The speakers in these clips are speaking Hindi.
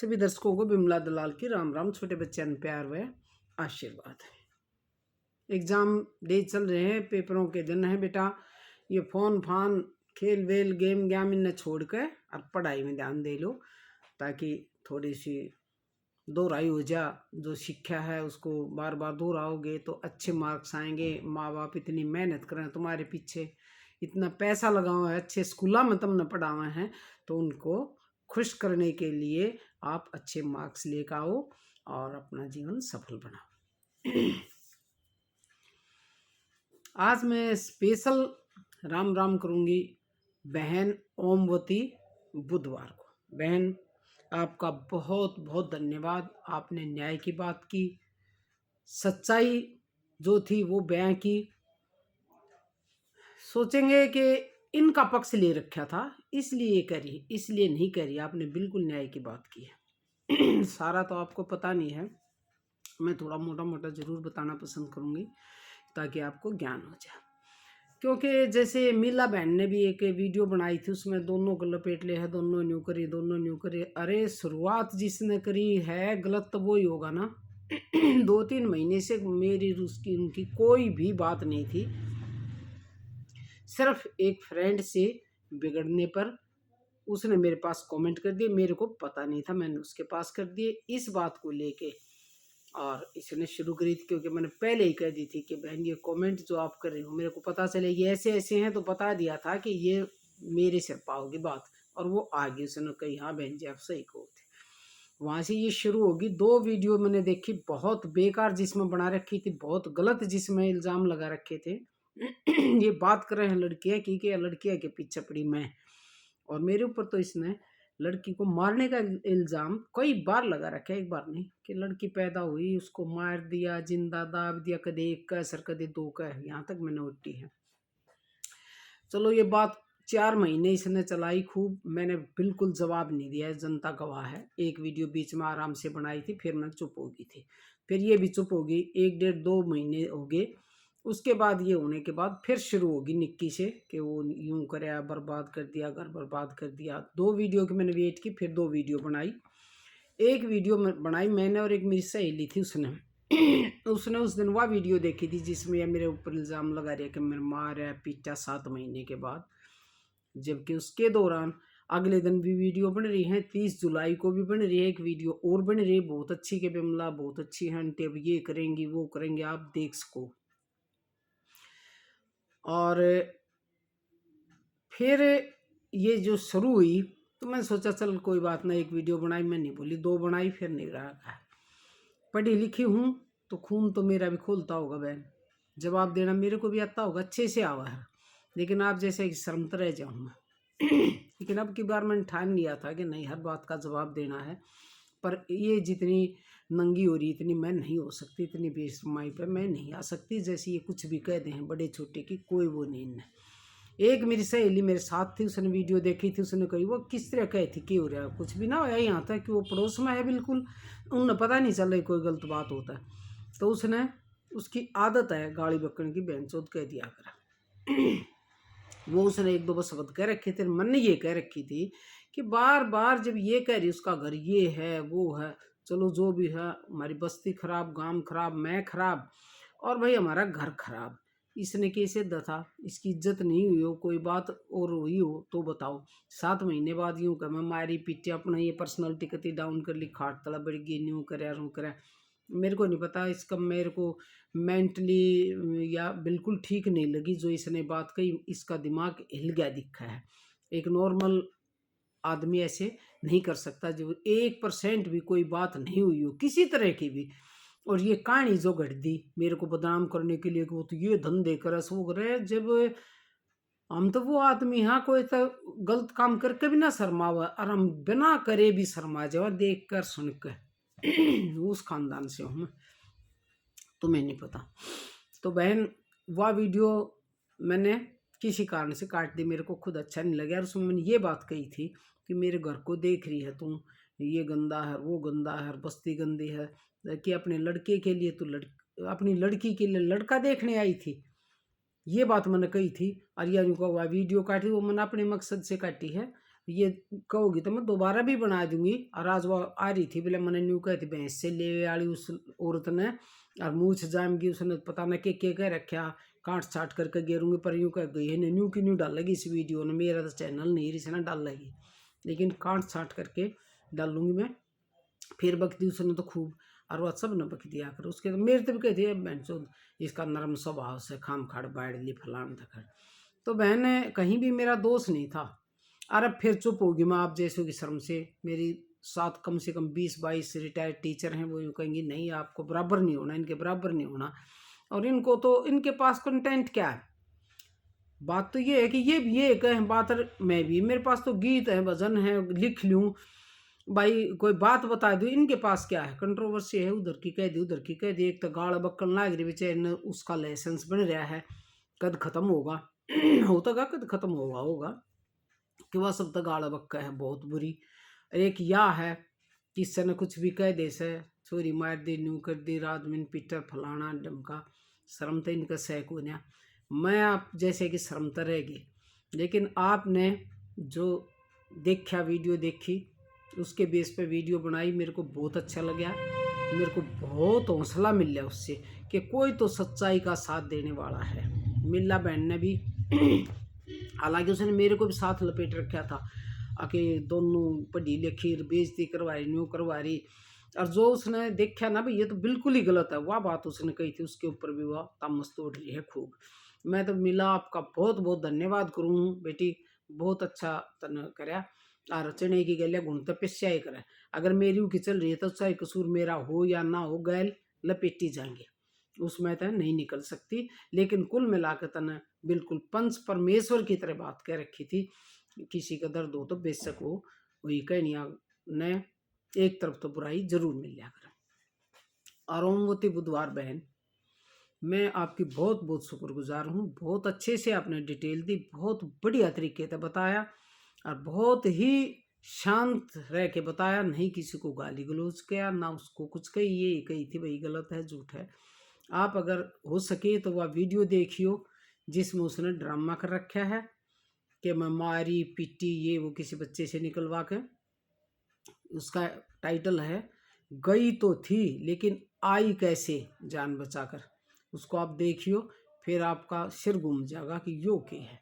सभी दर्शकों को बिमला दलाल की राम राम। छोटे बच्चों में प्यार व आशीर्वाद। एग्जाम डे चल रहे हैं, पेपरों के दिन है बेटा। ये फोन फान खेल वेल गेम गैम इन्हें छोड़ कर और पढ़ाई में ध्यान दे लो, ताकि थोड़ी सी दोहराई हो जा। जो शिक्षा है उसको बार बार दोहराओगे तो अच्छे मार्क्स आएंगे। माँ बाप इतनी मेहनत करें तुम्हारे पीछे, इतना पैसा लगाओ है, अच्छे स्कूलों में तुमने पढ़ावा है, तो उनको खुश करने के लिए आप अच्छे मार्क्स लेकर आओ और अपना जीवन सफल बनाओ। आज मैं स्पेशल राम राम करूंगी बहन ओमवती बुधवार को। बहन, आपका बहुत बहुत धन्यवाद। आपने न्याय की बात की, सच्चाई जो थी वो बयां की। सोचेंगे कि इनका पक्ष ले रखा था इसलिए करी, इसलिए नहीं करी। आपने बिल्कुल न्याय की बात की है। सारा तो आपको पता नहीं है, मैं थोड़ा मोटा मोटा जरूर बताना पसंद करूंगी ताकि आपको ज्ञान हो जाए। क्योंकि जैसे मीला बहन ने भी एक वीडियो बनाई थी, उसमें दोनों को लपेट ले है, दोनों न्यू करी, दोनों न्यू करी। अरे शुरुआत जिसने करी है गलत तो वो ही होगा ना। 2-3 महीने से मेरी उसकी उनकी कोई भी बात नहीं थी। सिर्फ एक फ्रेंड से बिगड़ने पर उसने मेरे पास कमेंट कर दिए, मेरे को पता नहीं था, मैंने उसके पास कर दिए इस बात को लेके। और इसने शुरू करी थी क्योंकि मैंने पहले ही कह दी थी कि बहन ये कमेंट जो आप कर रहे हो मेरे को पता चले ये ऐसे ऐसे हैं, तो बता दिया था कि ये मेरे सिर पाओगी बात। और वो आगे उसने कही हाँ बहन जी आप सही कहो थे। वहाँ से ये शुरू होगी। 2 वीडियो मैंने देखी, बहुत बेकार जिसमें बना रखी थी, बहुत गलत जिसमें इल्ज़ाम लगा रखे थे। ये बात कर रहे हैं लड़कियाँ की कि लड़कियाँ के पीछे पड़ी मैं, और मेरे ऊपर तो इसने लड़की को मारने का इल्ज़ाम कई बार लगा रखा है। एक बार नहीं कि लड़की पैदा हुई उसको मार दिया, जिंदा दाब दिया, कदे 1 का असर कदे 2 का, यहाँ तक मैंने उठी है। चलो ये बात 4 महीने इसने चलाई खूब, मैंने बिल्कुल जवाब नहीं दिया है, जनता गवाह है। एक वीडियो बीच में आराम से बनाई थी, फिर मैं चुप हो गई थी, फिर ये भी चुप हो गई। 1-1.5-2 महीने हो गए। उसके बाद ये होने के बाद फिर शुरू होगी निक्की से कि वो यूं करे, बर्बाद कर दिया, घर बर्बाद कर दिया। 2 वीडियो की मैंने वेट की, फिर 2 वीडियो बनाई। एक वीडियो बनाई मैंने और एक मेरी सहेली थी, उसने उसने उस दिन वह वीडियो देखी थी जिसमें यह मेरे ऊपर इल्ज़ाम लगा रही है कि मेरे मार है पीटा 7 महीने के बाद। जबकि उसके दौरान अगले दिन भी वीडियो बन रही है, 30 जुलाई को भी बन रही है, एक वीडियो और बन रही है बहुत अच्छी के बिमला बहुत अच्छी है आंटी, अब ये करेंगी वो करेंगे, आप देख सको। और फिर ये जो शुरू हुई तो मैं सोचा चल कोई बात ना, एक वीडियो बनाई, मैं नहीं बोली, 2 बनाई, फिर नहीं रहा। पढ़ी लिखी हूँ तो खून तो मेरा भी खोलता होगा बहन, जवाब देना मेरे को भी आता होगा, अच्छे से आवा है। लेकिन आप जैसे शर्मता रह जाऊँ मैं। लेकिन अब की बार मैंने ठान लिया था कि नहीं, हर बात का जवाब देना है। पर ये जितनी नंगी हो रही इतनी मैं नहीं हो सकती, इतनी बेशर्माई पे मैं नहीं आ सकती। जैसे ये कुछ भी कह दें बड़े छोटे की, कोई वो नहीं है। एक मेरी सहेली मेरे साथ थी, उसने वीडियो देखी थी, उसने कही वो किस तरह कही थी कि हो रहा है कुछ भी ना होया, यहाँ तक कि वो पड़ोस में है बिल्कुल, उन्हें पता नहीं चल रही कोई गलत बात होता है। तो उसने, उसकी आदत है गाली बकने की, बेंचोद कह दिया कर। वो उसने 1-2 बार शब्द कह रखे थे, मन ने ये कह रखी थी कि बार बार जब ये कह रही उसका घर ये है वो है, चलो जो भी है, हमारी बस्ती खराब, गांव खराब, मैं खराब, और भाई हमारा घर खराब। इसने कैसे था, इसकी इज्जत नहीं हुई हो, कोई बात और हुई हो तो बताओ। 7 महीने बाद यूँ कर मैं मारी पीटी, अपना ये पर्सनैलिटी कति डाउन कर ली, खाट तला बढ़ गई, न्यू करे। मेरे को नहीं पता इसका, मेरे को मेंटली या बिल्कुल ठीक नहीं लगी जो इसने बात कही। इसका दिमाग हिल गया दिखा है। एक नॉर्मल आदमी ऐसे नहीं कर सकता, जो 1% भी कोई बात नहीं हुई हो किसी तरह की भी। और ये कहानी जो घट दी मेरे को बदनाम करने के लिए कि वो तो ये धंधे करे सो करे, जब हम तो वो आदमी हाँ कोई तो गलत काम करके भी ना शर्मावा, और हम बिना करे भी शर्मा जावा देख कर सुन कर। उस खानदान से हूँ मैं, तुम्हें नहीं पता। तो बहन वह वीडियो मैंने किसी कारण से काट दी, मेरे को खुद अच्छा नहीं लगा। और उसमें मैंने ये बात कही थी कि मेरे घर को देख रही है तुम, ये गंदा है वो गंदा है, बस्ती गंदी है, कि अपने लड़के के लिए तो अपनी लड़की के लिए लड़का देखने आई थी, ये बात मैंने कही थी। और यह जो वह वीडियो काटी वो मैंने अपने मकसद से काटी है, ये कहोगी तो मैं दोबारा भी बना दूंगी। और आज वो आ रही थी बोले मैंने न्यू कहती भैंस से ले वाली उस औरत ने, और मूछ जामगी उसने पता न के कह रखा, काट छाट करके गेरूंगी पर यूँ कह गई है न्यू की न्यू डाल लगी इस वीडियो ने, मेरा तो चैनल नहीं रही ना डाल लगी, लेकिन काट छाट करके डालूंगी मैं। फिर बक दी उसने तो खूब, और वह सब ने बक दिया कर उसके, तो मेरे तो भी कहती है बहन चो इसका नरम स्वभाव से खाम खाड़ बाढ़ ली फलान धकर। तो बहन कहीं भी मेरा दोष नहीं था। और अब फिर चुप होगी मैं आप जैसों की शर्म से। मेरी साथ कम से कम 20-22 रिटायर्ड टीचर हैं, वो यूँ कहेंगी नहीं आपको बराबर नहीं होना, इनके बराबर नहीं होना। और इनको तो इनके पास कंटेंट क्या है। बात तो ये है कि ये कहें बात, मैं भी मेरे पास तो गीत है भजन है लिख लूँ भाई, कोई बात बता दूँ, इनके पास क्या है, कंट्रोवर्सी है उधर की कह दी उधर की कह दी। एक तो गाड़ बक्कन लाग रही बेचारे, उसका लाइसेंस बन रहा है, कद खत्म होगा होता का कद खत्म होगा कि वह सब तो गाड़ बक्का है बहुत बुरी। एक या है किससे न कुछ भी कह दे से छोरी मार दी न्यू कर दी रात में पीटर फलाना डमका, शर्म तो इनका सैक हो गया। मैं आप जैसे कि शर्म तो रहेगी, लेकिन आपने जो देखा वीडियो देखी उसके बेस पे वीडियो बनाई, मेरे को बहुत अच्छा लगा, मेरे को बहुत हौसला मिल गया उससे कि कोई तो सच्चाई का साथ देने वाला है। मिल्ला बहन ने भी हालांकि उसने मेरे को भी साथ लपेट रखा था आके, दोनों पढ़ी लिखी बेइज्जती करवा रही न्यू करवा रही। और जो उसने देखा ना भाई ये तो बिल्कुल ही गलत है, वह बात उसने कही थी उसके ऊपर भी वह तमस तोड़ रही है खूब। मैं तो मिला आपका बहुत बहुत धन्यवाद करूँ बेटी, बहुत अच्छा तन कराया। और चने की गलिया गुण तो पिस्या ही करे, अगर मेरी की चल रही है तो चाहे कसूर मेरा हो या ना हो, गैल लपेटी जाएंगे, उसमें तो नहीं निकल सकती। लेकिन कुल मिलाकर तने बिल्कुल पंच परमेश्वर की तरह बात कह रखी थी, किसी का दर्द हो तो बेशक हो, वही कहनिया ने एक तरफ तो बुराई जरूर मिल जाकर। अरुणवती बुधवार बहन, मैं आपकी बहुत बहुत शुक्रगुजार हूँ, बहुत अच्छे से आपने डिटेल दी, बहुत बढ़िया तरीके से बताया और बहुत ही शांत रह के बताया, नहीं किसी को गाली गलौज किया ना उसको कुछ कही, ये कही थी भाई गलत है झूठ है। आप अगर हो सके तो वह वीडियो देखियो जिसमें उसने ड्रामा कर रखा है कि मैं मारी पीटी ये वो किसी बच्चे से निकलवा के। उसका टाइटल है गई तो थी लेकिन आई कैसे जान बचाकर, उसको आप देखियो, फिर आपका सिर घूम जाएगा कि यो क्या है।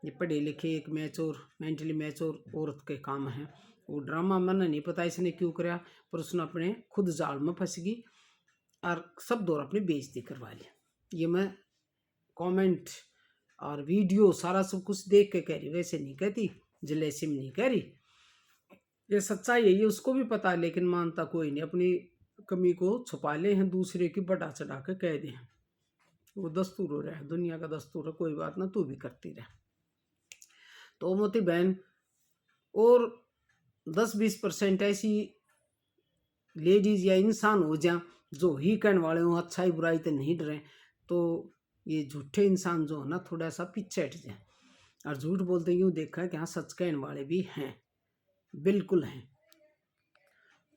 ये पढ़े लिखे एक मैच्योर मेंटली मैच्योर औरत के काम है। वो ड्रामा मैंने नहीं पता इसने क्यों कराया, पर उसने अपने खुद जाल में फंस गई और सब दौर अपनी बेइज्जती करवा ली। ये मैं कमेंट और वीडियो सारा सब कुछ देख के कह रही, वैसे नहीं कहती, जलेसिम नहीं कह रही, ये सच्चाई है, ये उसको भी पता है लेकिन मानता कोई नहीं, अपनी कमी को छुपा ले हैं, दूसरे की बढ़ा चढ़ा के कह दे। वो दस्तूर हो रहा है, दुनिया का दस्तूर है, कोई बात ना तू भी करती रहे। तो मोती बहन और 10-20% ऐसी लेडीज या इंसान हो जा जो ही कहने वाले हो अच्छाई बुराई तो नहीं डरे, तो ये झूठे इंसान जो है ना थोड़ा सा पीछे हट जाए। और झूठ बोलते यूँ देखा है कि हाँ सच कहने वाले भी हैं, बिल्कुल हैं।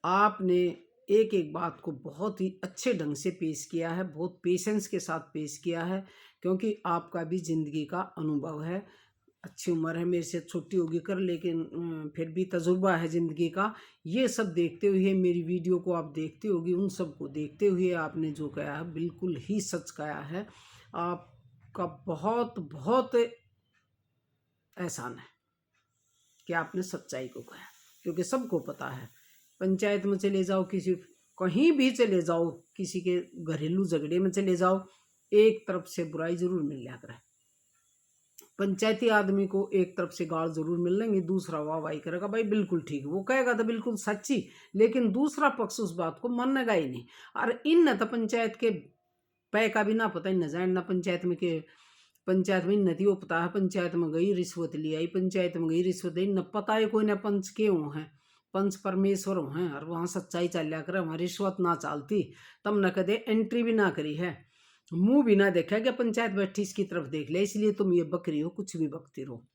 आपने एक एक बात को बहुत ही अच्छे ढंग से पेश किया है, बहुत पेशेंस के साथ पेश किया है, क्योंकि आपका भी ज़िंदगी का अनुभव है, अच्छी उम्र है, मेरे से छोटी होगी कर, लेकिन फिर भी तजुर्बा है ज़िंदगी का। ये सब देखते हुए मेरी वीडियो को आप देखते होगी, उन सब को देखते हुए आपने जो कहा है बिल्कुल ही सच कहा है। आपका बहुत बहुत एहसान है कि आपने सच्चाई को कहा, क्योंकि सबको पता है पंचायत में चले जाओ, किसी कहीं भी चले जाओ, किसी के घरेलू झगड़े में चले जाओ, एक तरफ से बुराई जरूर मिल जाया करे। पंचायती आदमी को एक तरफ से गाल जरूर मिल लेंगे, दूसरा वाह वाही करेगा भाई बिल्कुल ठीक, वो कहेगा तो बिल्कुल सच्ची, लेकिन दूसरा पक्ष उस बात को मानेगा ही नहीं। और इन न तो पंचायत के पै का भी ना पता, इन न जाए ना पंचायत में के पंचायत में नदी वो पता है, पंचायत में गई रिश्वत ली आई, पंचायत में गई रिश्वत दी, न पता है कोई ना पंच के हो हैं, पंच परमेश्वर हो हैं, और वहाँ सच्चाई चलिया करे, वहाँ रिश्वत ना चालती, तब न कदे एंट्री भी ना करी है, मुंह भी ना देखा कि पंचायत बैठी इसकी तरफ देख ले, इसलिए तुम ये बकरी हो कुछ भी बकती रहो।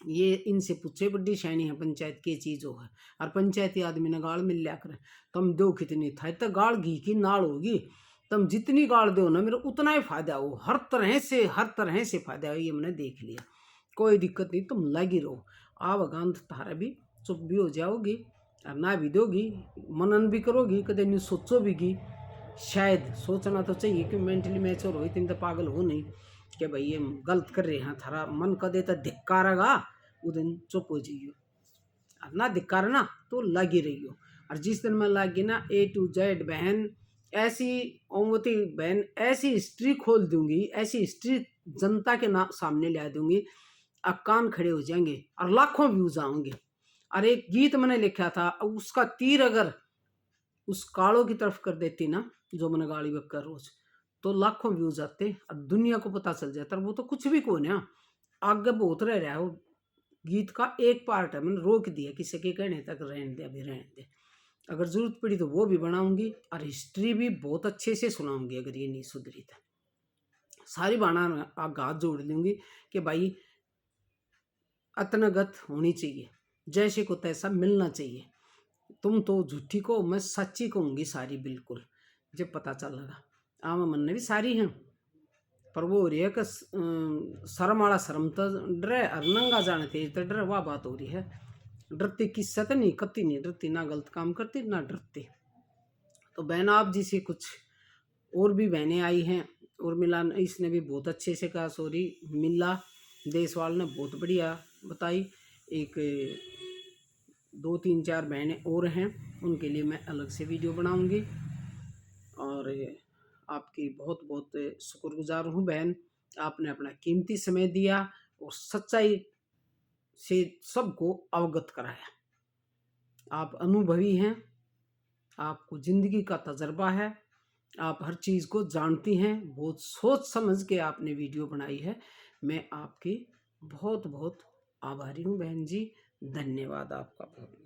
ये इनसे पूछे बड्डी शैनी है पंचायत की चीज हो है। और पंचायती आदमी ने गाड़ मिल लिया करे, तुम दो कितनी था तो गाड़ घी की नाड़ होगी, तुम जितनी गाड़ दो ना मेरे उतना ही फायदा हो, हर तरह से फायदा हो, ये मैंने देख लिया, कोई दिक्कत नहीं, तुम लगी रहो। आवगांध तारा भी चुप भी हो जाओगी और ना भी दोगी, मनन भी करोगी, कदे नहीं सोचो भी। शायद सोचना तो चाहिए कि मेंटली मैच्योर हो, तुम तो पागल हो नहीं कि भाई ये गलत कर रहे हैं, थारा मन कदे तो धिक्कारेगा वो दिन चुप हो जाइयो, ना धिक्कार ना तो लगी रहियो। और जिस दिन मैं लगी ना A to Z बहन, ऐसी ओमवती बहन, ऐसी हिस्ट्री खोल दूंगी, ऐसी हिस्ट्री जनता के सामने ला दूंगी, अब कान खड़े हो जाएंगे और लाखों व्यूज आएंगे। और एक गीत मैंने लिखा था, उसका तीर अगर उस कालों की तरफ कर देती ना, जो मैंने गाड़ी बक्कर रोज, तो लाखों व्यूज आते और दुनिया को पता चल जाता। वो तो कुछ भी को ना आगे बहुत रह रहा है, वो गीत का एक पार्ट है, मैंने रोक दिया, किसी के कहने तक रहने दे, अभी रहने दे, अगर जरूरत पड़ी तो वो भी बनाऊंगी और हिस्ट्री भी बहुत अच्छे से सुनाऊंगी। अगर ये नहीं सुधरी तो सारी बाणा हाथ जोड़ लूंगी कि भाई अतनगत होनी चाहिए, जैसे को तैसा मिलना चाहिए, तुम तो झूठी को, मैं सच्ची कहूँगी सारी बिल्कुल। जब पता चलेगा आम मन ने भी सारी हैं, पर वो हो रही है कि शर्म वाला शर्म तो डरे और नंगा जाने तेज तो डरे, वह बात हो रही है। डरती किससे तो नहीं, कत्ती नहीं डरती, ना गलत काम करती ना डरती। तो बहन आप जी से कुछ और भी बहनें आई हैं, और मिला इसने भी बहुत अच्छे से कहा, सॉरी मिला देशवाल ने बहुत बढ़िया बताई। एक 2-3-4 बहनें और हैं, उनके लिए मैं अलग से वीडियो बनाऊंगी। और आपकी बहुत बहुत शुक्रगुजार हूँ बहन, आपने अपना कीमती समय दिया और सच्चाई से सबको अवगत कराया। आप अनुभवी हैं, आपको जिंदगी का तजर्बा है, आप हर चीज़ को जानती हैं, बहुत सोच समझ के आपने वीडियो बनाई है। मैं आपकी बहुत बहुत आभारी हूँ बहन जी, धन्यवाद आपका बहुत।